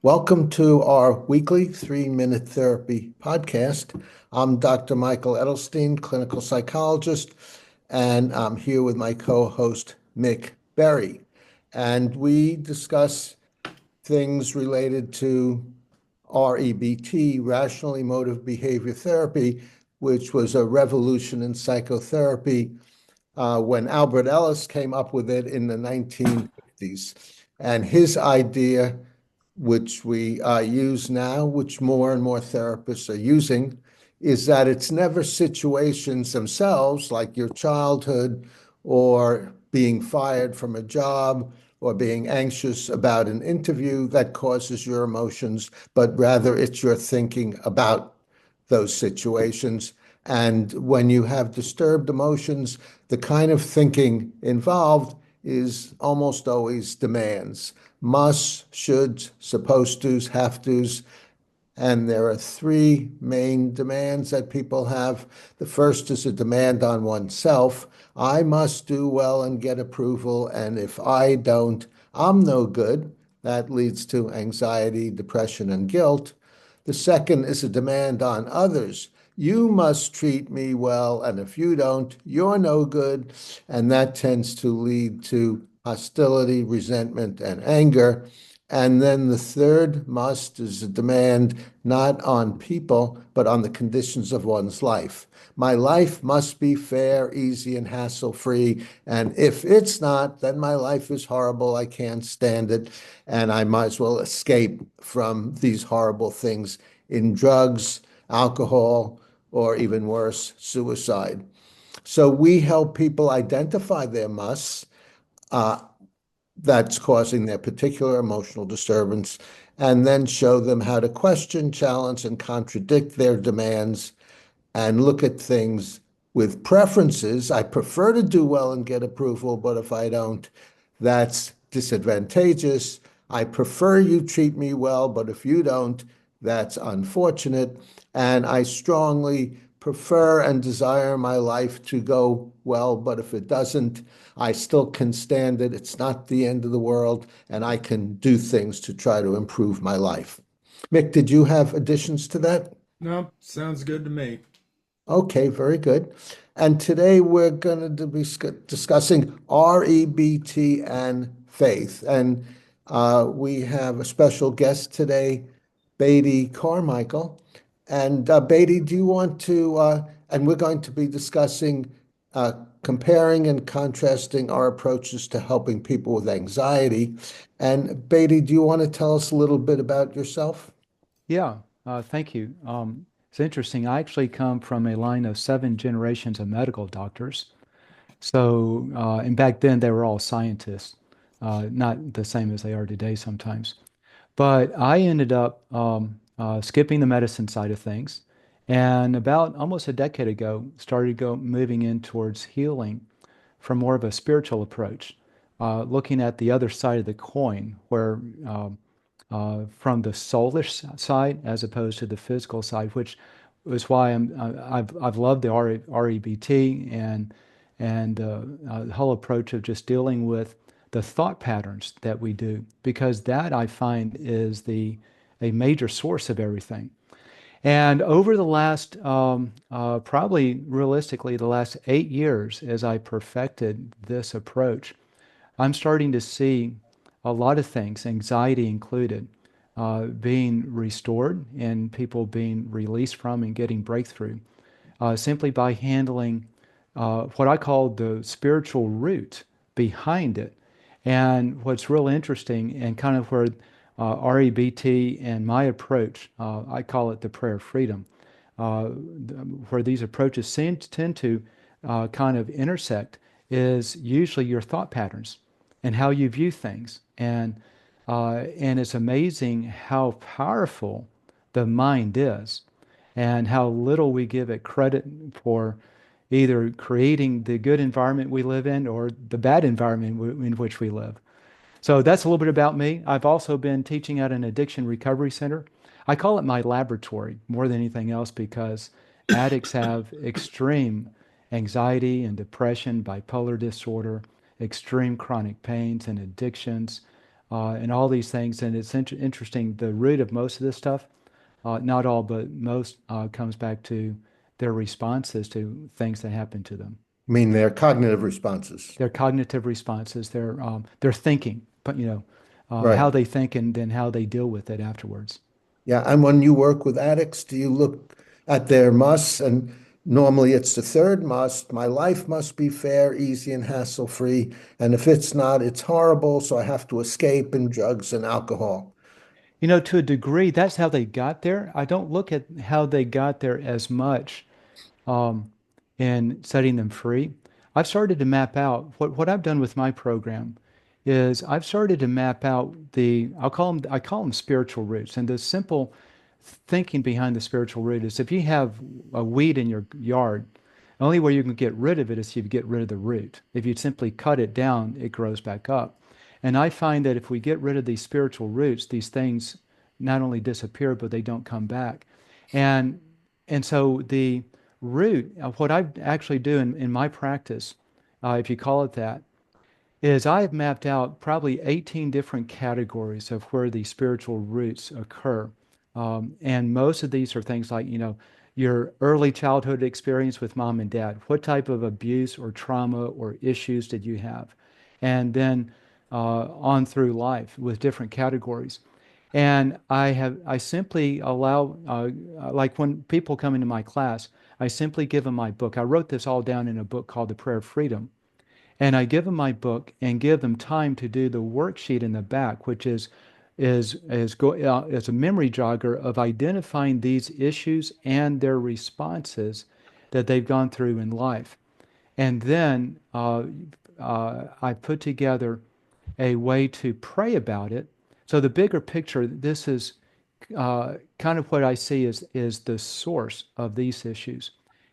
Welcome to our weekly 3-minute therapy podcast. I'm Dr. Michael Edelstein, clinical psychologist, and I'm here with my co-host, Mick Berry. And we discuss things related to REBT, Rational Emotive Behavior Therapy, which was a revolution in psychotherapy when Albert Ellis came up with it in the 1950s. And his idea, which we use now, which more and more therapists are using, is that it's never situations themselves, like your childhood or being fired from a job or being anxious about an interview that causes your emotions, but rather it's your thinking about those situations. And when you have disturbed emotions, the kind of thinking involved is almost always demands. Must, shoulds, supposed tos, have tos. And there are three main demands that people have. The first is a demand on oneself. I must do well and get approval, and if I don't, I'm no good. That leads to anxiety, depression, and guilt. The second is a demand on others. You must treat me well, and if you don't, you're no good. And that tends to lead to hostility, resentment, and anger. And then the third must is a demand not on people, but on the conditions of one's life. My life must be fair, easy, and hassle-free. And if it's not, then my life is horrible. I can't stand it. And I might as well escape from these horrible things in drugs, alcohol, or even worse, suicide. So we help people identify their musts. Uh, that's causing their particular emotional disturbance, and then show them how to question, challenge, and contradict their demands and look at things with preferences. I prefer to do well and get approval, but if I don't, that's disadvantageous. I prefer you treat me well, but if you don't, that's unfortunate. And I strongly prefer and desire my life to go well, but if it doesn't, I still can stand it. It's not the end of the world, and I can do things to try to improve my life. Mick, did you have additions to that? No, sounds good to me. Okay, very good. And today we're going to be discussing REBT and faith. And we have a special guest today, Beatty Carmichael. And Beatty, do you want to, and we're going to be discussing comparing and contrasting our approaches to helping people with anxiety. And Beatty, do you want to tell us a little bit about yourself? Yeah, thank you. It's interesting. I actually come from a line of 7 generations of medical doctors. So, and back then they were all scientists, not the same as they are today sometimes. But I ended up skipping the medicine side of things, and about almost a decade ago, started moving in towards healing from more of a spiritual approach, looking at the other side of the coin, where from the soulish side as opposed to the physical side, which is why I've loved the REBT and the whole approach of just dealing with the thought patterns that we do, because that I find is the a major source of everything. And over the last, probably realistically, the last 8 years, as I perfected this approach, I'm starting to see a lot of things, anxiety included, being restored and people being released from and getting breakthrough simply by handling what I call the spiritual root behind it. And what's real interesting and kind of where REBT and my approach, I call it the prayer of freedom, where these approaches tend to kind of intersect is usually your thought patterns and how you view things. And it's amazing how powerful the mind is and how little we give it credit for either creating the good environment we live in or the bad environment in which we live. So that's a little bit about me. I've also been teaching at an addiction recovery center. I call it my laboratory more than anything else because addicts have extreme anxiety and depression, bipolar disorder, extreme chronic pains and addictions, and all these things. And it's interesting. The root of most of this stuff, not all, but most, comes back to their responses to things that happen to them. I mean, their cognitive responses. Their cognitive responses, their thinking, but how Right. they think and then how they deal with it afterwards. Yeah. And when you work with addicts, do you look at their musts? And normally it's the third must. My life must be fair, easy, and hassle-free. And if it's not, it's horrible. So I have to escape in drugs and alcohol. To a degree, that's how they got there. I don't look at how they got there as much um, in setting them free. I've started to map out what I've done with my program is I've started to map out I call them spiritual roots. And the simple thinking behind the spiritual root is if you have a weed in your yard, the only way you can get rid of it is if you get rid of the root. If you simply cut it down, it grows back up. And I find that if we get rid of these spiritual roots, these things not only disappear, but they don't come back. And and so the root of what I actually do in my practice, if you call it that, is I've mapped out probably 18 different categories of where the spiritual roots occur. And most of these are things like, your early childhood experience with mom and dad. What type of abuse or trauma or issues did you have? And then on through life with different categories. And I simply allow, like when people come into my class, I simply give them my book. I wrote this all down in a book called The Prayer of Freedom. And I give them my book and give them time to do the worksheet in the back, which is a memory jogger of identifying these issues and their responses that they've gone through in life. And then I put together a way to pray about it. So the bigger picture, this is kind of what I see is the source of these issues.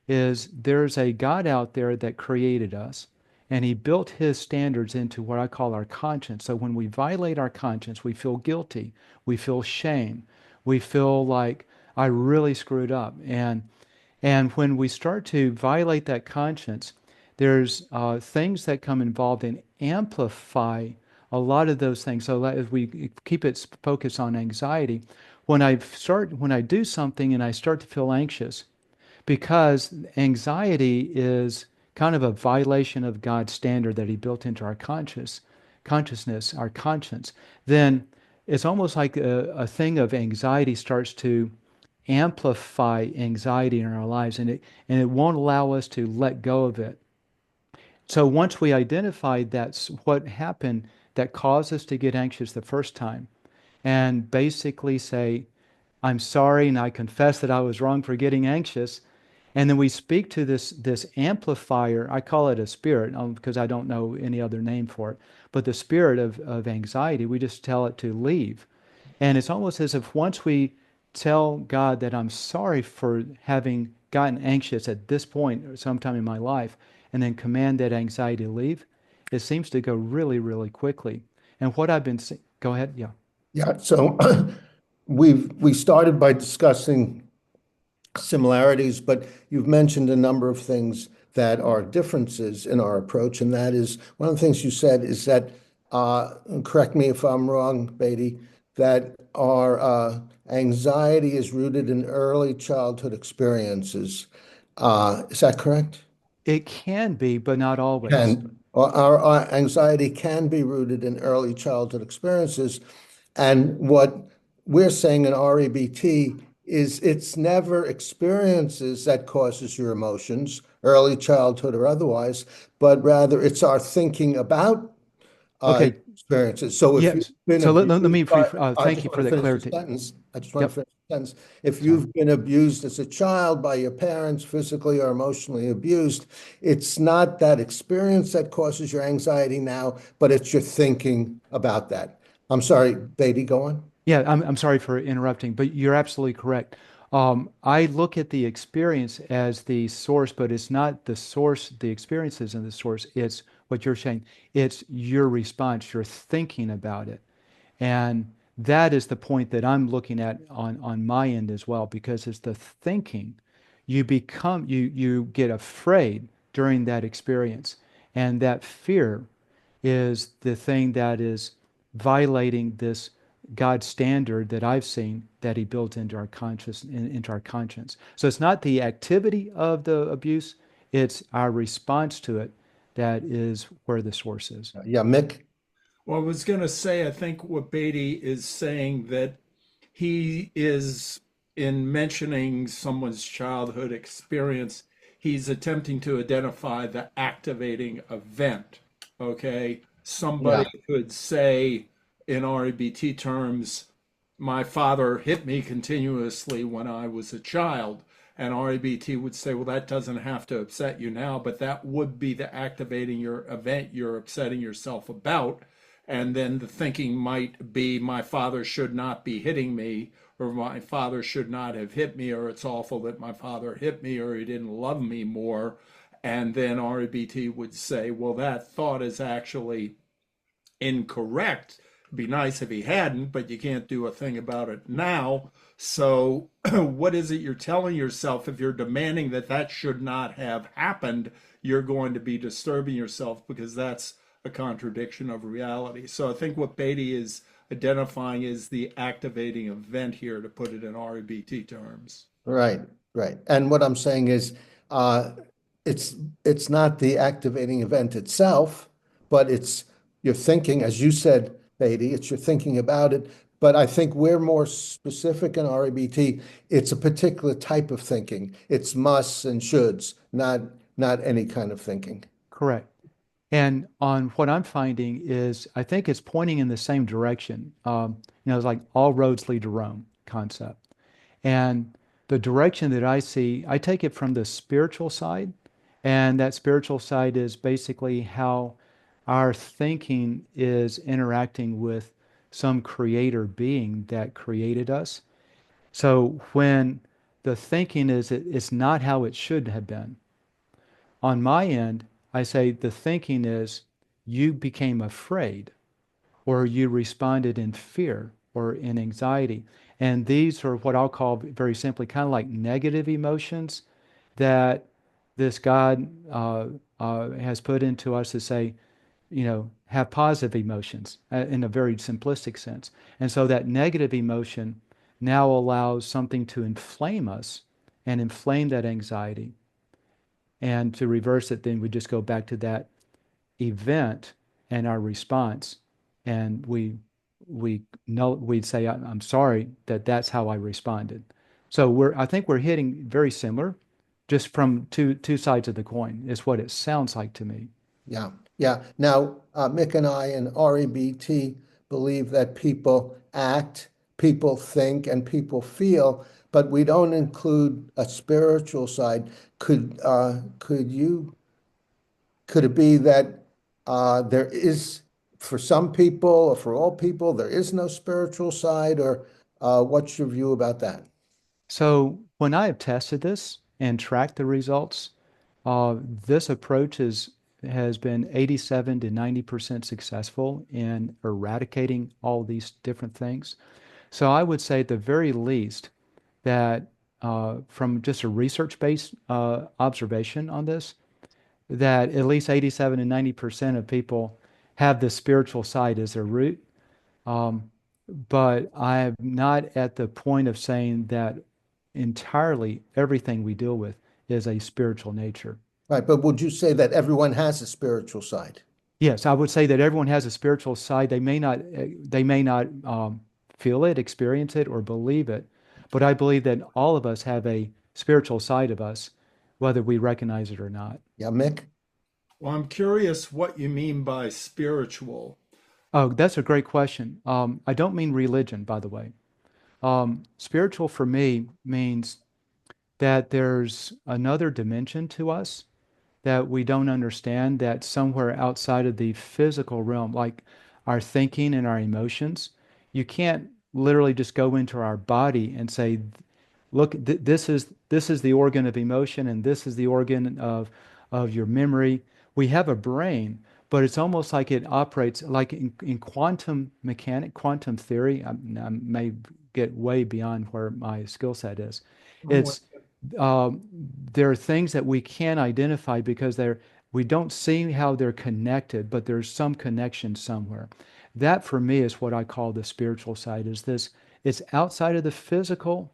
Is there's a God out there that created us, and He built His standards into what I call our conscience. So when we violate our conscience, we feel guilty, we feel shame, we feel like I really screwed up, and when we start to violate that conscience, there's things that come involved and amplify a lot of those things. So as we keep it focused on anxiety, when I do something and I start to feel anxious, because anxiety is kind of a violation of God's standard that He built into our consciousness, our conscience, then it's almost like a thing of anxiety starts to amplify anxiety in our lives, and it won't allow us to let go of it. So once we identify that's what happened that caused us to get anxious the first time, and basically say, I'm sorry and I confess that I was wrong for getting anxious. And then we speak to this amplifier. I call it a spirit because I don't know any other name for it. But the spirit of anxiety, we just tell it to leave. And it's almost as if once we tell God that I'm sorry for having gotten anxious at this point or sometime in my life, and then command that anxiety to leave, it seems to go really, really quickly. And what I've been seeing, go ahead, yeah. Yeah. So we started by discussing similarities, but you've mentioned a number of things that are differences in our approach. And that is one of the things you said is that, correct me if I'm wrong, Beatty, that our anxiety is rooted in early childhood experiences. Is that correct? It can be, but not always. And our anxiety can be rooted in early childhood experiences. And what we're saying in REBT is it's never experiences that causes your emotions, early childhood or otherwise, but rather it's our thinking about Okay, experiences. So if you've yes. been So let me, abused by, I thank just you want for to that finish the clarity. sentence. I just want to Yep, finish the sentence. If sorry. you've been abused as a child by your parents, physically or emotionally abused, it's not that experience that causes your anxiety now, but it's your thinking about that. I'm sorry, Beatty, go on. Yeah, I'm sorry for interrupting, but you're absolutely correct. I look at the experience as the source, but it's not the source, the experience isn't the source. It's what you're saying. It's your response, your thinking about it. And that is the point that I'm looking at on my end as well, because it's the thinking. You get afraid during that experience. And that fear is the thing that is violating this God standard that I've seen that he built into our conscience. So it's not the activity of the abuse, it's our response to it that is where the source is. Yeah, Mick? Well, I was going to say, I think what Beatty is saying that he is, in mentioning someone's childhood experience, he's attempting to identify the activating event. Okay. Yeah, Somebody could say, in REBT terms, my father hit me continuously when I was a child. And REBT would say, well, that doesn't have to upset you now, but that would be the activating your event you're upsetting yourself about. And then the thinking might be, my father should not be hitting me, or my father should not have hit me, or it's awful that my father hit me, or he didn't love me more. And then REBT would say, well, that thought is actually incorrect. It'd be nice if he hadn't, but you can't do a thing about it now. So, what is it you're telling yourself? If you're demanding that that should not have happened, you're going to be disturbing yourself because that's a contradiction of reality. So, I think what Beatty is identifying is the activating event here, to put it in REBT terms. right, right. And what I'm saying is, uh, it's it's not the activating event itself, but it's your thinking, as you said, Beatty, it's your thinking about it. But I think we're more specific in REBT. It's a particular type of thinking. It's musts and shoulds, not any kind of thinking. Correct. And on what I'm finding is, I think it's pointing in the same direction. It's like all roads lead to Rome concept. And the direction that I see, I take it from the spiritual side. And that spiritual side is basically how our thinking is interacting with some creator being that created us. So when the thinking is it's not how it should have been, on my end, I say the thinking is you became afraid or you responded in fear or in anxiety. And these are what I'll call very simply kind of like negative emotions that this God has put into us to say, have positive emotions in a very simplistic sense. And so that negative emotion now allows something to inflame us and inflame that anxiety. And to reverse it, then we just go back to that event and our response, and we know we'd say, I'm sorry that that's how I responded." So I think we're hitting very similar, just from two sides of the coin, is what it sounds like to me. Yeah, yeah. Now, Mick and I in REBT believe that people act, people think, and people feel, but we don't include a spiritual side. Could it be that there is, for some people or for all people, there is no spiritual side, or what's your view about that? So when I have tested this and tracked the results, this approach has been 87 to 90% successful in eradicating all these different things. So I would say at the very least that from just a research-based observation on this, that at least 87 and 90% of people have the spiritual side as their root. Um, but I'm not at the point of saying that entirely everything we deal with is a spiritual nature. Right, but would you say that everyone has a spiritual side? Yes, I would say that everyone has a spiritual side. They may not feel it, experience it, or believe it, but I believe that all of us have a spiritual side of us, whether we recognize it or not. Yeah, Mick? Well, I'm curious what you mean by spiritual. Oh, that's a great question. I don't mean religion, by the way. Spiritual for me means that there's another dimension to us that we don't understand, that somewhere outside of the physical realm, like our thinking and our emotions, you can't literally just go into our body and say, look, this is the organ of emotion and this is the organ of your memory. We have a brain, but it's almost like it operates like in quantum theory. I may get way beyond where my skill set is. Oh, It's um, there are things that we can't identify because we don't see how they're connected, but there's some connection somewhere. That for me is what I call the spiritual side, is this, it's outside of the physical,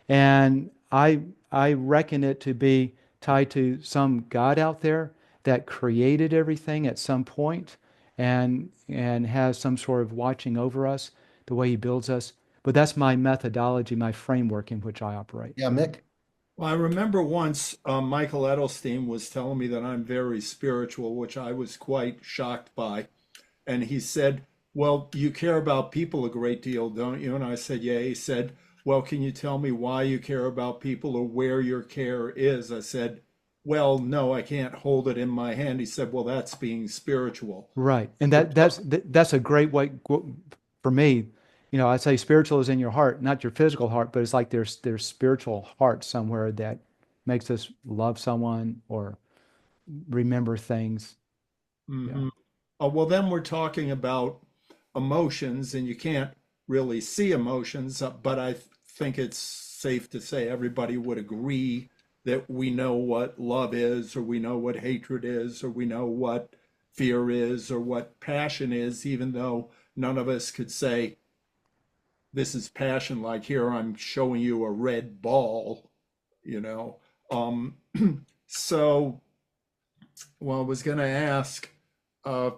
and I reckon it to be tied to some God out there that created everything at some point and has some sort of watching over us, the way he builds us. But that's my methodology, my framework in which I operate. Yeah, Mick? Well, I remember once Michael Edelstein was telling me that I'm very spiritual, which I was quite shocked by. And he said, "Well, you care about people a great deal, don't you?" And I said, "Yeah." He said, "Well, can you tell me why you care about people or where your care is?" I said, "Well, no, I can't hold it in my hand." He said, "Well, that's being spiritual." Right. And So, that's a great way for me. You know, I say spiritual is in your heart, not your physical heart, but it's like there's spiritual heart somewhere that makes us love someone or remember things. Yeah. mhm. Well, then we're talking about emotions, and you can't really see emotions, but I think it's safe to say everybody would agree that we know what love is, or we know what hatred is, or we know what fear is, or what passion is, even though none of us could say, this is passion, like here I'm showing you a red ball, you know. Um, so, well, I was going to ask, uh,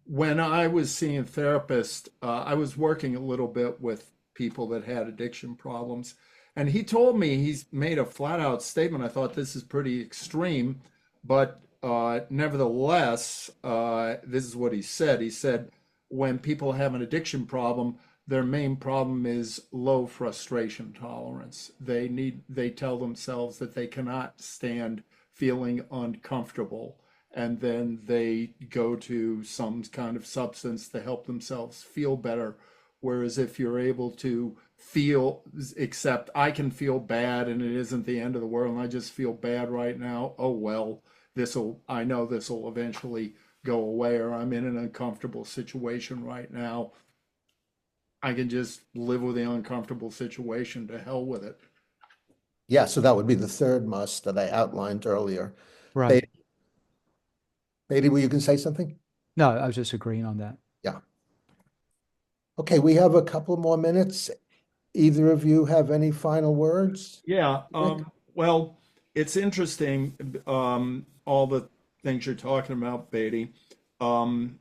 when I was seeing a therapist, I was working a little bit with people that had addiction problems. And he told me, he's made a flat out statement. I thought this is pretty extreme, but nevertheless, this is what he said. He said, when people have an addiction problem, their main problem is low frustration tolerance. They tell themselves that they cannot stand feeling uncomfortable, and then they go to some kind of substance to help themselves feel better. Whereas if you're able to feel, except I can feel bad and it isn't the end of the world, and I just feel bad right now, oh well, I know this will eventually go away, or I'm in an uncomfortable situation right now. I can just live with the uncomfortable situation, to hell with it. Yeah, so that would be the third must that I outlined earlier. Right. Beatty, Beatty, were you can say something? No, I was just agreeing on that. Yeah. Okay, we have a couple more minutes. Either of you have any final words? Yeah, Mick? well, it's interesting, all the things you're talking about, Beatty. Um,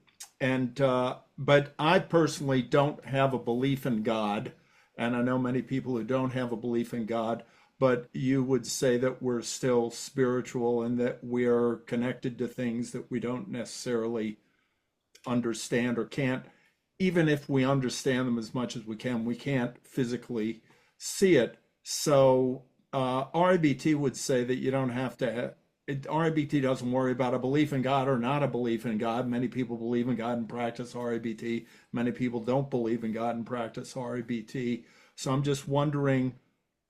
but I personally don't have a belief in God, and I know many people who don't have a belief in God, but you would say that we're still spiritual and that we're connected to things that we don't necessarily understand, or can't, even if we understand them as much as we can't physically see it. So REBT would say that you don't have to have, REBT doesn't worry about a belief in God or not a belief in God. Many people believe in God and practice REBT. Many people don't believe in God and practice REBT. So I'm just wondering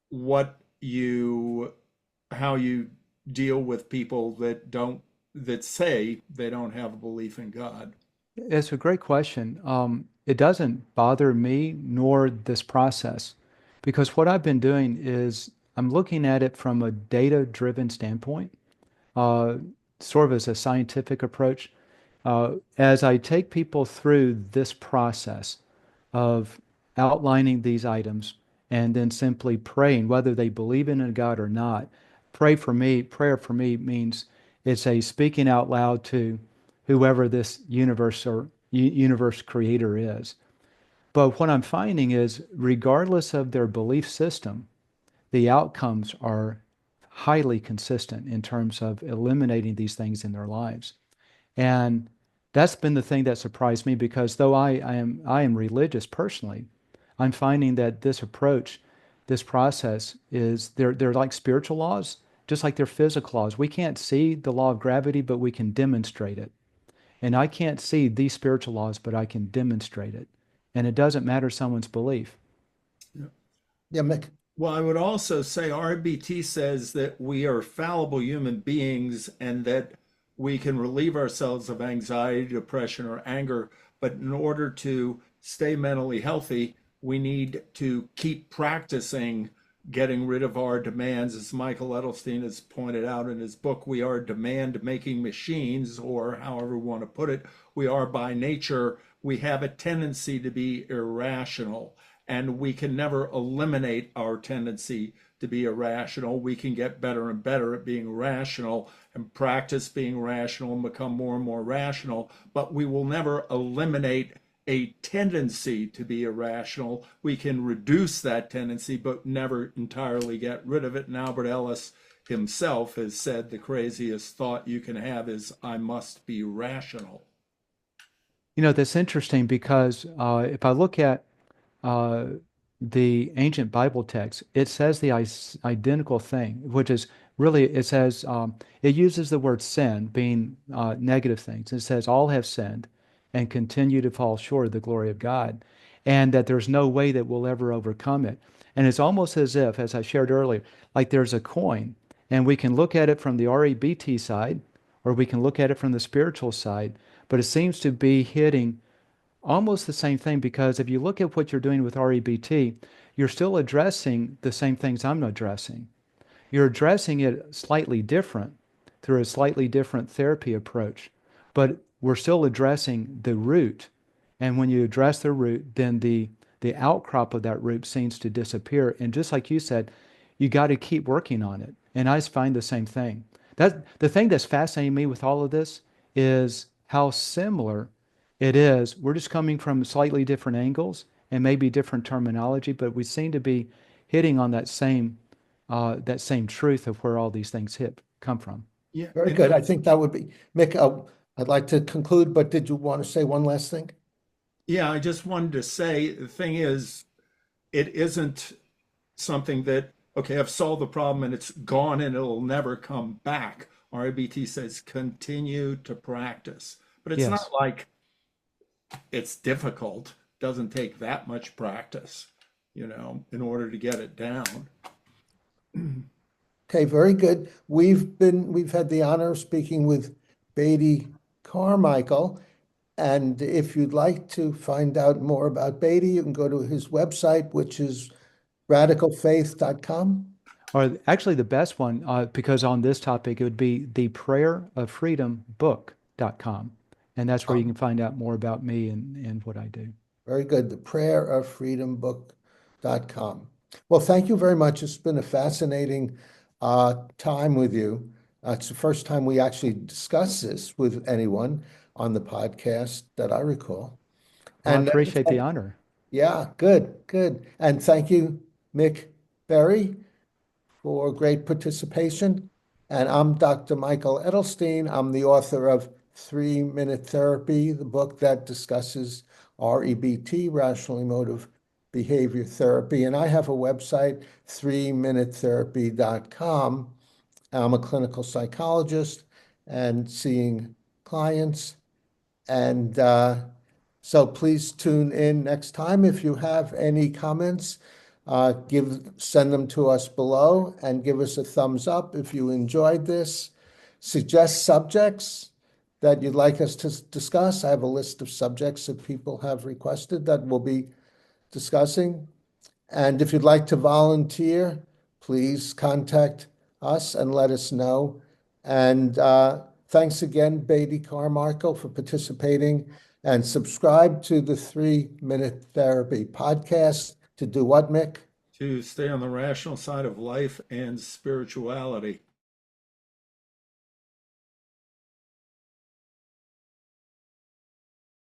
what you, how you deal with people that don't, that say they don't have a belief in God. It's a great question. It doesn't bother me nor this process, because what I've been doing is I'm looking at it from a data-driven standpoint, uh, sort of as a scientific approach. As I take people through this process of outlining these items and then simply praying, whether they believe in a God or not. Prayer for me means it's a speaking out loud to whoever this universe or universe creator is. But what I'm finding is, regardless of their belief system, the outcomes are highly consistent in terms of eliminating these things in their lives. And that's been the thing that surprised me, because though I am religious personally, I'm finding that this approach, this process is they're like spiritual laws, just like they're physical laws. We can't see the law of gravity, but we can demonstrate it. And I can't see these spiritual laws, but I can demonstrate it. And it doesn't matter someone's belief. Yeah, Mick. Well, I would also say RBT says that we are fallible human beings and that we can relieve ourselves of anxiety, depression, or anger. But in order to stay mentally healthy, we need to keep practicing getting rid of our demands. As Michael Edelstein has pointed out in his book, we are demand-making machines, or however we want to put it. We are by nature, we have a tendency to be irrational, and we can never eliminate our tendency to be irrational. We can get better and better at being rational and practice being rational and become more and more rational, but we will never eliminate a tendency to be irrational. We can reduce that tendency, but never entirely get rid of it. And Albert Ellis himself has said the craziest thought you can have is, I must be rational. You know, that's interesting because if I look at the ancient Bible text, it says the identical thing, which is really, it says, it uses the word sin being negative things. It says, all have sinned and continue to fall short of the glory of God, and that there's no way that we'll ever overcome it. And it's almost as if, as I shared earlier, like there's a coin, and we can look at it from the REBT side, or we can look at it from the spiritual side, but it seems to be hitting almost the same thing, because if you look at what you're doing with REBT, you're still addressing the same things I'm addressing. You're addressing it slightly different through a slightly different therapy approach, but we're still addressing the root. And when you address the root, then the outcrop of that root seems to disappear. And just like you said, you got to keep working on it. And I find the same thing. That the thing that's fascinating me with all of this is how similar it is. We're just coming from slightly different angles and maybe different terminology, but we seem to be hitting on that same truth of where all these things come from. Yeah, Very good. I think that would be, Mick, I'd like to conclude, but did you want to say one last thing? yeah, I just wanted to say the thing is, it isn't something that, okay, I've solved the problem and it's gone and it'll never come back. REBT says continue to practice, but it's Yes. not like it's difficult. It doesn't take that much practice, in order to get it down. Okay, very good. We've had the honor of speaking with Beatty Carmichael. And if you'd like to find out more about Beatty, you can go to his website, which is radicalfaith.com. Or actually the best one, because on this topic, it would be the prayeroffreedombook.com. And that's where you can find out more about me and what I do. Very good. The prayeroffreedombook.com. Well, thank you very much. It's been a fascinating time with you. It's the first time we actually discuss this with anyone on the podcast that I recall. Well, I And appreciate the honor. yeah, good, good. And thank you, Mick Berry, for great participation. And I'm Dr. Michael Edelstein. I'm the author of 3-Minute Therapy, the book that discusses REBT, Rational Emotive Behavior Therapy. And I have a website, 3minutetherapy.com. I'm a clinical psychologist and seeing clients. And so please tune in next time. If you have any comments, send them to us below and give us a thumbs up if you enjoyed this. Suggest subjects that you'd like us to discuss. I have a list of subjects that people have requested that we'll be discussing. And if you'd like to volunteer, please contact us and let us know. And thanks again, Beatty Carmichael, for participating. And subscribe to the 3-Minute Therapy podcast to do what, Mick? To stay on the rational side of life and spirituality.